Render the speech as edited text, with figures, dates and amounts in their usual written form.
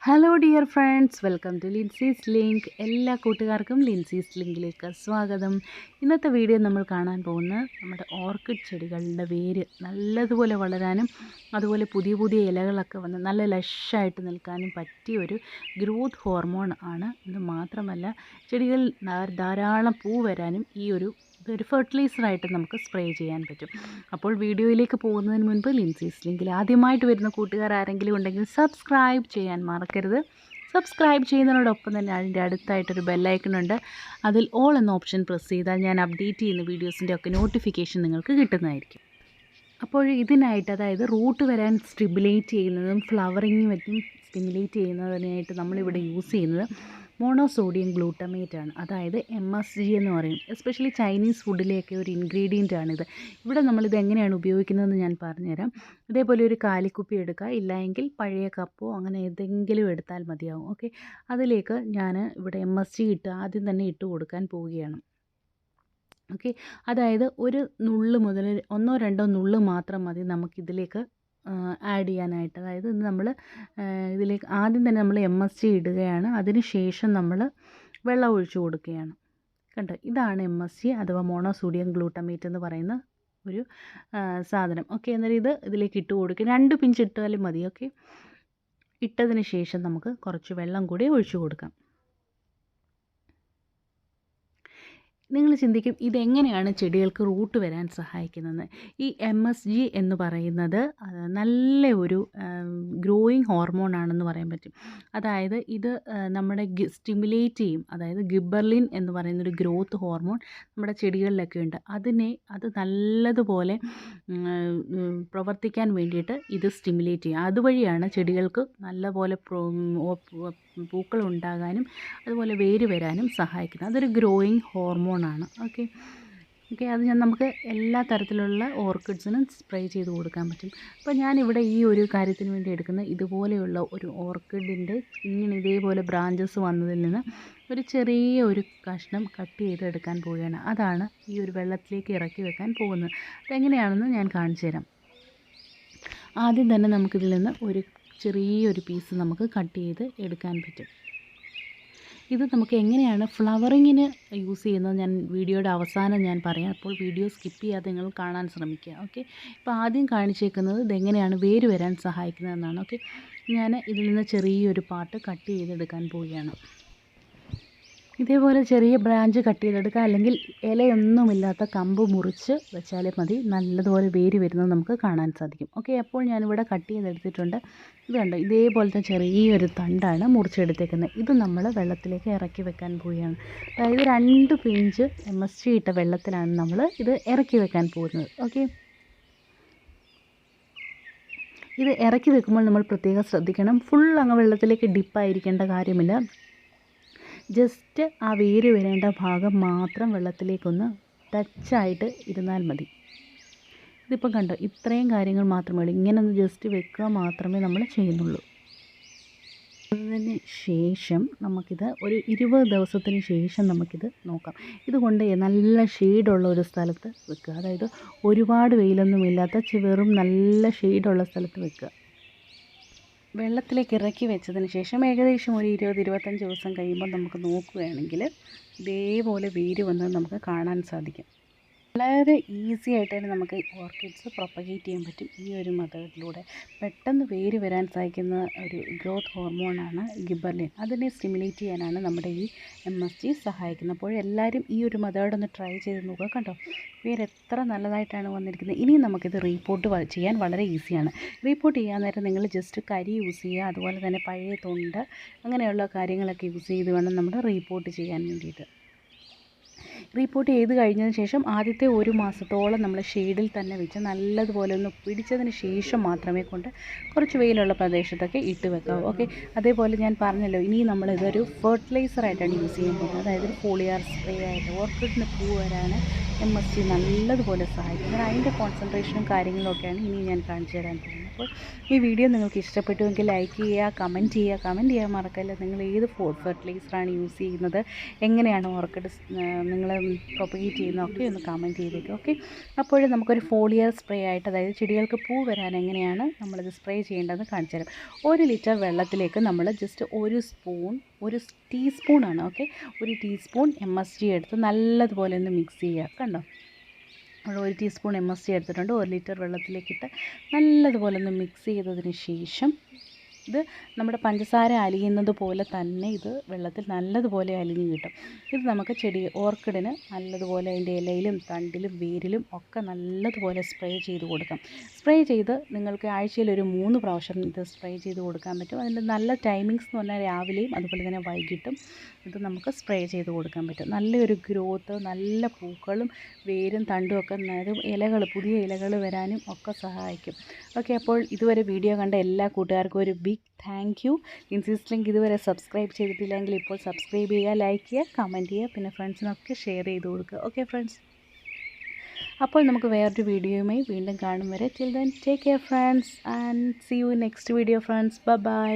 Hello dear friends, welcome to Lincy's link. എല്ലാ കൂട്ടുകാർക്കും ലിൻസീസ് ലിങ്കിലേക്ക് സ്വാഗതം. ഇന്നത്തെ വീഡിയോ നമ്മൾ കാണാൻ പോകുന്ന നമ്മുടെ ഓർക്കിഡ് ചെടികളുടെ വേര് നല്ലതുപോലെ വളരാനും അതുപോലെ പുതിയ പുതിയ ഇലകളൊക്കെ വന്ന് നല്ല ലഷായിട്ട് നിൽക്കാനും പറ്റിയ ഒരു ഗ്രോത്ത് ഹോർമോൺ ആണ്. ഇത് മാത്രമല്ല ചെടികൾ ധാരാളം പൂ വരാനും ഇതൊരു ഫെർട്ടിലൈസറായിട്ട് നമുക്ക് സ്പ്രേ ചെയ്യാൻ പറ്റും. അപ്പോൾ വീഡിയോയിലേക്ക് പോകുന്നതിന് മുൻപ് ലിൻസീസ് ലിങ്കിൽ ആദ്യമായിട്ട് വരുന്ന കൂട്ടുകാർ ആരെങ്കിലും ഉണ്ടെങ്കിൽ സബ്സ്ക്രൈബ് ചെയ്യാൻ മറക്കരുത്. സബ്സ്ക്രൈബ് ചെയ്യുന്നതിനോടൊപ്പം തന്നെ അതിൻ്റെ അടുത്തായിട്ടൊരു ബെല്ലൈക്കണുണ്ട്. അതിൽ ഓൾ എന്ന ഓപ്ഷൻ പ്രസ് ചെയ്താൽ ഞാൻ അപ്ഡേറ്റ് ചെയ്യുന്ന വീഡിയോസിൻ്റെ ഒക്കെ നോട്ടിഫിക്കേഷൻ നിങ്ങൾക്ക് കിട്ടുന്നതായിരിക്കും. അപ്പോൾ ഇതിനായിട്ട്, അതായത് റൂട്ട് വരാൻ സ്റ്റിമുലേറ്റ് ചെയ്യുന്നതും ഫ്ലവറിങ് പറ്റും സ്റ്റിമുലേറ്റ് ചെയ്യുന്നതിനായിട്ട് നമ്മളിവിടെ യൂസ് ചെയ്യുന്നത് മോണോസോഡിയം ഗ്ലൂട്ടമേറ്റ് ആണ്. അതായത് MSG എന്ന് പറയും. എസ്പെഷ്യലി ചൈനീസ് ഫുഡിലെയൊക്കെ ഒരു ഇൻഗ്രീഡിയൻ്റ് ആണിത്. ഇവിടെ നമ്മളിത് എങ്ങനെയാണ് ഉപയോഗിക്കുന്നതെന്ന് ഞാൻ പറഞ്ഞുതരാം. ഇതേപോലെ ഒരു കാലിക്കുപ്പി എടുക്കുക, ഇല്ലെങ്കിൽ പഴയ കപ്പോ അങ്ങനെ ഏതെങ്കിലും എടുത്താൽ മതിയാവും. ഓക്കെ, അതിലേക്ക് ഞാൻ ഇവിടെ MSG ആദ്യം തന്നെ ഇട്ട് കൊടുക്കാൻ പോവുകയാണ്. ഓക്കെ, അതായത് ഒരു നുള്ള് മുതൽ 1-2 നുള്ള് മാത്രം മതി നമുക്കിതിലേക്ക് ആഡ് ചെയ്യാനായിട്ട്. അതായത് നമ്മൾ ഇതിലേക്ക് ആദ്യം തന്നെ നമ്മൾ MSG ഇടുകയാണ്, അതിന് ശേഷം നമ്മൾ വെള്ളം ഒഴിച്ചു കൊടുക്കുകയാണ്. കണ്ടോ, ഇതാണ് MSG അഥവാ മോണോസോഡിയം ഗ്ലൂട്ടമേറ്റ് എന്ന് പറയുന്ന ഒരു സാധനം. ഓക്കെ, അന്നേരം ഇതിലേക്ക് ഇട്ട് കൊടുക്കുക. 2 പിഞ്ച് ഇട്ടാലും മതി. ഓക്കെ, ഇട്ടതിന് ശേഷം നമുക്ക് കുറച്ച് വെള്ളം കൂടി ഒഴിച്ചു കൊടുക്കാം. നിങ്ങൾ ചിന്തിക്കും ഇതെങ്ങനെയാണ് ചെടികൾക്ക് റൂട്ട് വരാൻ സഹായിക്കുന്നതെന്ന്. ഈ MSG എന്ന് പറയുന്നത് നല്ല ഒരു ഗ്രോയിങ് ഹോർമോൺ ആണെന്ന് പറയാൻ പറ്റും. അതായത് ഇത് നമ്മുടെ സ്റ്റിമുലേറ്റ് ചെയ്യും. അതായത് ഗിബർലിൻ എന്ന് പറയുന്നൊരു ഗ്രോത്ത് ഹോർമോൺ നമ്മുടെ ചെടികളിലൊക്കെ ഉണ്ട്. അത് നല്ലതുപോലെ പ്രവർത്തിക്കാൻ വേണ്ടിയിട്ട് ഇത് സ്റ്റിമുലേറ്റ് ചെയ്യും. അതുവഴിയാണ് ചെടികൾക്ക് നല്ലപോലെ പൂക്കൾ ഉണ്ടാകാനും അതുപോലെ വേര് വരാനും സഹായിക്കുന്നത്. അതൊരു ഗ്രോയിങ് ഹോർമോണാണ്. ഓക്കെ, അത് നമുക്ക് എല്ലാ തരത്തിലുള്ള ഓർക്കിഡ്സിനും സ്പ്രേ ചെയ്ത് കൊടുക്കാൻ പറ്റും. അപ്പോൾ ഞാനിവിടെ ഈ ഒരു കാര്യത്തിന് വേണ്ടി എടുക്കുന്ന ഇതുപോലെയുള്ള ഒരു ഓർക്കിഡിൻ്റെ ഇതേപോലെ ബ്രാഞ്ചസ് വന്നതിൽ നിന്ന് ഒരു ചെറിയ ഒരു കഷ്ണം കട്ട് ചെയ്ത് എടുക്കാൻ പോവുകയാണ്. അതാണ് ഈ ഒരു വെള്ളത്തിലേക്ക് ഇറക്കി വെക്കാൻ പോകുന്നത്. അതെങ്ങനെയാണെന്ന് ഞാൻ കാണിച്ചു തരാം. ആദ്യം തന്നെ നമുക്കിതിൽ നിന്ന് ഒരു ചെറിയൊരു പീസ് നമുക്ക് കട്ട് ചെയ്ത് എടുക്കാൻ പറ്റും. ഇത് നമുക്ക് എങ്ങനെയാണ് ഫ്ലവറിങ്ങിന് യൂസ് ചെയ്യുന്നത് ഞാൻ വീഡിയോയുടെ അവസാനം ഞാൻ പറയാം. അപ്പോൾ വീഡിയോ സ്കിപ്പ് ചെയ്യാതെ നിങ്ങൾ കാണാൻ ശ്രമിക്കുക. ഓക്കെ, ഇപ്പോൾ ആദ്യം കാണിച്ചേക്കുന്നത് ഇതെങ്ങനെയാണ് വേര് വരാൻ സഹായിക്കുന്നതെന്നാണ്. ഓക്കെ, ഞാൻ ഇതിൽ നിന്ന് ചെറിയൊരു പാർട്ട് കട്ട് ചെയ്തെടുക്കാൻ പോവുകയാണ്. ഇതേപോലെ ചെറിയ ബ്രാഞ്ച് കട്ട് ചെയ്തെടുക്കുക, അല്ലെങ്കിൽ ഇലയൊന്നുമില്ലാത്ത കമ്പ് മുറിച്ച് വെച്ചാലും മതി. നല്ലതുപോലെ വേര് വരുന്നത് നമുക്ക് കാണാൻ സാധിക്കും. ഓക്കെ, അപ്പോൾ ഞാനിവിടെ കട്ട് ചെയ്തെടുത്തിട്ടുണ്ട്. ഇത് കണ്ടോ, ഇതേപോലത്തെ ചെറിയൊരു തണ്ടാണ് മുറിച്ചെടുത്തേക്കുന്നത്. ഇത് നമ്മൾ വെള്ളത്തിലേക്ക് ഇറക്കി വെക്കാൻ പോവുകയാണ്. അതായത് 2 പിഞ്ച് MSG ഇട്ട വെള്ളത്തിലാണ് നമ്മൾ ഇത് ഇറക്കി വെക്കാൻ പോകുന്നത്. ഓക്കെ, ഇത് ഇറക്കി വെക്കുമ്പോൾ നമ്മൾ പ്രത്യേകം ശ്രദ്ധിക്കണം. ഫുൾ അങ്ങ് വെള്ളത്തിലേക്ക് ഡിപ്പായിരിക്കേണ്ട കാര്യമില്ല. ജസ്റ്റ് ആ വേര് വരേണ്ട ഭാഗം മാത്രം വെള്ളത്തിലേക്കൊന്ന് ടച്ചായിട്ട് ഇരുന്നാൽ മതി. ഇതിപ്പം കണ്ടോ, ഇത്രയും കാര്യങ്ങൾ മാത്രമേ ഉള്ളൂ. ഇങ്ങനെ ഒന്ന് ജസ്റ്റ് വെക്കുക മാത്രമേ നമ്മൾ ചെയ്യുന്നുള്ളൂ. അതിന് ശേഷം നമുക്കിത് ഒരു 20 ദിവസത്തിന് ശേഷം നമുക്കിത് നോക്കാം. ഇതുകൊണ്ട് നല്ല ഷെയ്ഡുള്ള ഒരു സ്ഥലത്ത് വെക്കുക. അതായത് ഒരുപാട് വെയിലൊന്നുമില്ലാത്ത വെറും നല്ല ഷെയ്ഡുള്ള സ്ഥലത്ത് വെക്കുക. വെള്ളത്തിലേക്ക് ഇറക്കി വെച്ചതിന് ശേഷം ഏകദേശം ഒരു 20-25 ദിവസം കഴിയുമ്പോൾ നമുക്ക് നോക്കുകയാണെങ്കിൽ ഇതേപോലെ വേര് വന്നത് നമുക്ക് കാണാൻ സാധിക്കും. വളരെ ഈസി ആയിട്ട് തന്നെ നമുക്ക് ഓർക്കിഡ്സ് പ്രൊപ്പഗേറ്റ് ചെയ്യാൻ പറ്റും ഈ ഒരു മെത്തേഡിലൂടെ. പെട്ടെന്ന് വേര് വരാൻ സഹായിക്കുന്ന ഒരു ഗ്രോത്ത് ഹോർമോണാണ് ഗിബർലിൻ. അതിനെ സ്റ്റിമുലേറ്റ് ചെയ്യാനാണ് നമ്മുടെ ഈ MSG സഹായിക്കുന്നത്. അപ്പോൾ എല്ലാവരും ഈ ഒരു മെത്തേഡ് ഒന്ന് ട്രൈ ചെയ്ത് നോക്കുക. കണ്ടോ, വേര് എത്ര നല്ലതായിട്ടാണ് വന്നിരിക്കുന്നത്. ഇനി നമുക്കിത് റീപോർട്ട് ചെയ്യാൻ വളരെ ഈസിയാണ്. റീപോർട്ട് ചെയ്യാൻ നേരം നിങ്ങൾ ജസ്റ്റ് കരി യൂസ് ചെയ്യുക, അതുപോലെ തന്നെ പഴയ തൊണ്ട് അങ്ങനെയുള്ള കാര്യങ്ങളൊക്കെ യൂസ് ചെയ്ത് വേണം നമ്മൾ റീപോർട്ട് ചെയ്യാൻ വേണ്ടിയിട്ട്. റീപോർട്ട് ചെയ്ത് കഴിഞ്ഞതിന് ശേഷം ആദ്യത്തെ 1 മാസത്തോളം നമ്മൾ ഷെയ്ഡിൽ തന്നെ വെച്ച് നല്ലതുപോലെ ഒന്ന് പിടിച്ചതിന് ശേഷം മാത്രമേ കൊണ്ട് കുറച്ച് വെയിലുള്ള പ്രദേശത്തൊക്കെ ഇട്ട് വെക്കാവൂ. ഓക്കെ, അതേപോലെ ഞാൻ പറഞ്ഞല്ലോ, ഇനി നമ്മളിതൊരു ഫെർട്ടിലൈസറായിട്ടാണ് യൂസ് ചെയ്യാൻ പോകുന്നത്. അതായത് ഒരു ഫോളിയാർ സ്പ്രേ ആയിട്ട് ഓർക്കിഡിന് പൂ വരാൻ MSG നല്ലതുപോലെ സഹായിക്കുന്നത്. അതിൻ്റെ കോൺസെൻട്രേഷനും കാര്യങ്ങളൊക്കെയാണ് ഇനി ഞാൻ കാണിച്ചു തരാൻ പോകുന്നത്. അപ്പോൾ ഈ വീഡിയോ നിങ്ങൾക്ക് ഇഷ്ടപ്പെട്ടുവെങ്കിൽ ലൈക്ക് ചെയ്യുക, കമൻറ്റ് ചെയ്യാൻ മറക്കല്ല. നിങ്ങൾ ഏത് ഫെർട്ടിലൈസറാണ് യൂസ് ചെയ്യുന്നത്, എങ്ങനെയാണ് ഓർക്കിഡ് നിങ്ങൾ പ്രൊപ്പഗേറ്റ് ചെയ്യുന്നതൊക്കെ ഒന്ന് കമൻറ്റ് ചെയ്തേക്കുക. ഓക്കെ, അപ്പോൾ നമുക്കൊരു ഫോളിയർ സ്പ്രേ ആയിട്ട്, അതായത് ചെടികൾക്ക് പൂ വരാൻ എങ്ങനെയാണ് നമ്മളിത് സ്പ്രേ ചെയ്യേണ്ടതെന്ന് കാണിച്ചു തരാം. 1 ലിറ്റർ വെള്ളത്തിലേക്ക് നമ്മൾ ജസ്റ്റ് ഒരു ടീസ്പൂണാണ്, ഓക്കെ, 1 ടീസ്പൂൺ MSG എടുത്ത് നല്ലതുപോലെ ഒന്ന് മിക്സ് ചെയ്യുക. കണ്ടോ, നമ്മൾ 1 ടീസ്പൂൺ MSG എടുത്തിട്ടുണ്ട്. 1 ലിറ്റർ വെള്ളത്തിലേക്കിട്ട് നല്ലതുപോലെ ഒന്ന് മിക്സ് ചെയ്തതിന് ശേഷം ഇത് നമ്മുടെ പഞ്ചസാര അലിയുന്നത് പോലെ തന്നെ ഇത് വെള്ളത്തിൽ നല്ലതുപോലെ അലിഞ്ഞ് കിട്ടും. ഇത് നമുക്ക് ഓർക്കിഡിന് നല്ലതുപോലെ അതിൻ്റെ ഇലയിലും തണ്ടിലും വേരിലും ഒക്കെ നല്ലതുപോലെ സ്പ്രേ ചെയ്ത് കൊടുക്കാം. സ്പ്രേ ചെയ്ത് നിങ്ങൾക്ക് ആഴ്ചയിൽ ഒരു 3 പ്രാവശ്യം ഇത് സ്പ്രേ ചെയ്ത് കൊടുക്കാൻ പറ്റും. അതിൻ്റെ നല്ല ടൈമിങ്സ് എന്ന് പറഞ്ഞാൽ രാവിലെയും അതുപോലെ തന്നെ വൈകിട്ടും ഇത് നമുക്ക് സ്പ്രേ ചെയ്ത് കൊടുക്കാൻ പറ്റും. നല്ലൊരു ഗ്രോത്ത്, നല്ല പൂക്കളും വേരും തണ്ടും ഒക്കെ പുതിയ ഇലകൾ വരാനും ഒക്കെ സഹായിക്കും. ഓക്കെ, അപ്പോൾ ഇതുവരെ വീഡിയോ കണ്ട എല്ലാ കൂട്ടുകാർക്കും ഒരു big thank you. Linsy's link ഇതുവരെ സബ്സ്ക്രൈബ് ചെയ്തിട്ടില്ലെങ്കിൽ ഇപ്പോൾ സബ്സ്ക്രൈബ് ചെയ്യുക, ലൈക്ക് ചെയ്യുക, കമൻറ്റ് ചെയ്യുക, പിന്നെ ഫ്രണ്ട്സിനൊക്കെ ഷെയർ ചെയ്ത് കൊടുക്കുക. ഓക്കെ ഫ്രണ്ട്സ്, അപ്പോൾ നമുക്ക് വേറൊരു വീഡിയോയുമായി വീണ്ടും കാണും വരെ. Till then take care friends and see you next video friends. By.